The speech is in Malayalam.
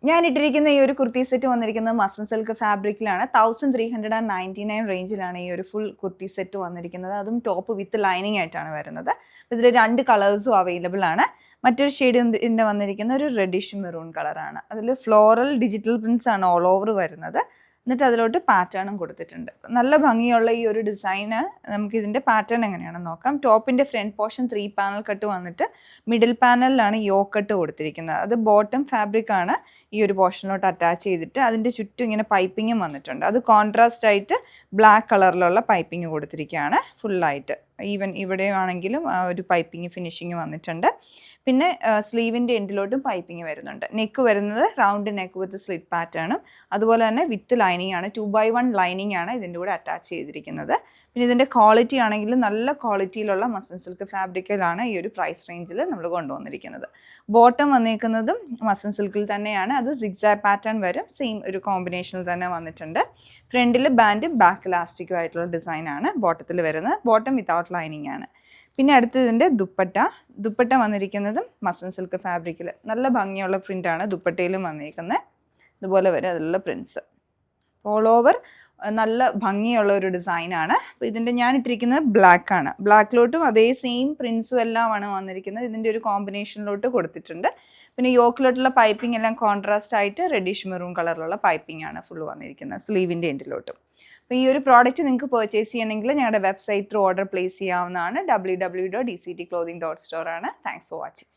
ഞാൻ ഇട്ടിരിക്കുന്ന ഈ ഒരു കുർത്തി സെറ്റ് വന്നിരിക്കുന്നത് മസ്ലിൻ സിൽക്ക് ഫാബ്രിക്കിലാണ്. 1399 റേഞ്ചിലാണ് ഈ ഒരു ഫുൾ കുർത്തി സെറ്റ് വന്നിരിക്കുന്നത്. അതും ടോപ്പ് വിത്ത് ലൈനിങ് ആയിട്ടാണ് വരുന്നത്. ഇതിൽ 2 കളേഴ്സും അവൈലബിൾ ആണ്. മറ്റൊരു ഷെയ്ഡ് ഇതിൻ്റെ വന്നിരിക്കുന്ന ഒരു റെഡിഷ് മെറൂൺ കളറാണ്. അതിൽ ഫ്ലോറൽ ഡിജിറ്റൽ പ്രിൻസ് ആണ് ഓൾ ഓവർ വരുന്നത്. എന്നിട്ട് അതിലോട്ട് പാറ്റേണും കൊടുത്തിട്ടുണ്ട്. നല്ല ഭംഗിയുള്ള ഈ ഒരു ഡിസൈന് നമുക്ക് ഇതിൻ്റെ പാറ്റേൺ എങ്ങനെയാണെന്ന് നോക്കാം. ടോപ്പിൻ്റെ ഫ്രണ്ട് പോർഷൻ 3 പാനൽ കട്ട് വന്നിട്ട് മിഡിൽ പാനലിലാണ് യോക്ക് കട്ട് കൊടുത്തിരിക്കുന്നത്. അത് ബോട്ടം ഫാബ്രിക് ആണ് ഈ ഒരു പോർഷനിലോട്ട് അറ്റാച്ച് ചെയ്തിട്ട് അതിൻ്റെ ചുറ്റും ഇങ്ങനെ പൈപ്പിങ്ങും വന്നിട്ടുണ്ട്. അത് കോൺട്രാസ്റ്റ് ആയിട്ട് ബ്ലാക്ക് കളറിലുള്ള പൈപ്പിംഗ് കൊടുത്തിരിക്കുകയാണ് ഫുള്ളായിട്ട്. ഈവൻ ഇവിടെയാണെങ്കിലും ആ ഒരു പൈപ്പിംഗ് ഫിനിഷിങ് വന്നിട്ടുണ്ട്. പിന്നെ സ്ലീവിൻ്റെ എൻഡിലോട്ടും പൈപ്പിംഗ് വരുന്നുണ്ട്. നെക്ക് വരുന്നത് റൗണ്ട് നെക്ക് വിത്ത് സ്ലിറ്റ് പാറ്റേണും അതുപോലെ തന്നെ വിത്ത് ലൈനിങ് ആണ്. 2x1 ലൈനിങ് ആണ് ഇതിൻ്റെ കൂടെ അറ്റാച്ച് ചെയ്തിരിക്കുന്നത്. പിന്നെ ഇതിൻ്റെ ക്വാളിറ്റി ആണെങ്കിൽ നല്ല ക്വാളിറ്റിയിലുള്ള മസ്ലിൻ സിൽക്ക് ഫാബ്രിക്കിലാണ് ഈ ഒരു പ്രൈസ് റേഞ്ചിൽ നമ്മൾ കൊണ്ടുവന്നിരിക്കുന്നത്. ബോട്ടം വന്നിരിക്കുന്നതും മസ്ലിൻ സിൽക്കിൽ തന്നെയാണ്. അത് സിഗ്സാഗ് പാറ്റേൺ വരും. സെയിം ഒരു കോമ്പിനേഷനിൽ തന്നെ വന്നിട്ടുണ്ട്. ഫ്രണ്ടിൽ ബാൻഡ് ബാക്ക് ഇലാസ്റ്റിക്കും ആയിട്ടുള്ള ഡിസൈനാണ് ബോട്ടത്തിൽ വരുന്നത്. ബോട്ടം വിത്തൗട്ട് ലൈനിങ് ആണ്. പിന്നെ അടുത്തതിൻ്റെ ദുപ്പട്ട വന്നിരിക്കുന്നതും മസ്ലിൻ സിൽക്ക് ഫാബ്രിക്കിൽ നല്ല ഭംഗിയുള്ള പ്രിൻ്റാണ് ദുപ്പട്ടയിലും വന്നിരിക്കുന്നത്. ഇതുപോലെ വരും അതിലുള്ള പ്രിൻസ്. ഓൾ ഓവർ നല്ല ഭംഗിയുള്ള ഒരു ഡിസൈനാണ്. അപ്പോൾ ഇതിൻ്റെ ഞാൻ ഇട്ടിരിക്കുന്നത് ബ്ലാക്ക് ആണ്. ബ്ലാക്കിലോട്ടും അതേ സെയിം പ്രിൻസും എല്ലാമാണ് വന്നിരിക്കുന്നത്. ഇതിൻ്റെ ഒരു കോമ്പിനേഷനിലോട്ട് കൊടുത്തിട്ടുണ്ട്. പിന്നെ യോക്കിലോട്ടുള്ള പൈപ്പിംഗ് എല്ലാം കോൺട്രാസ്റ്റ് ആയിട്ട് റെഡിഷ് മെറൂൺ കളറിലുള്ള പൈപ്പിംഗ് ആണ് ഫുൾ വന്നിരിക്കുന്നത് സ്ലീവിൻ്റെ എൻഡിലോട്ടും. അപ്പോൾ ഈ ഒരു പ്രോഡക്റ്റ് നിങ്ങൾക്ക് പർച്ചേസ് ചെയ്യണമെങ്കിൽ ഞങ്ങളുടെ വെബ്സൈറ്റ് ത്രൂ ഓർഡർ പ്ലേസ് ചെയ്യാവുന്നതാണ്. www.dctclothing.store ആണ്. Thanks for watching.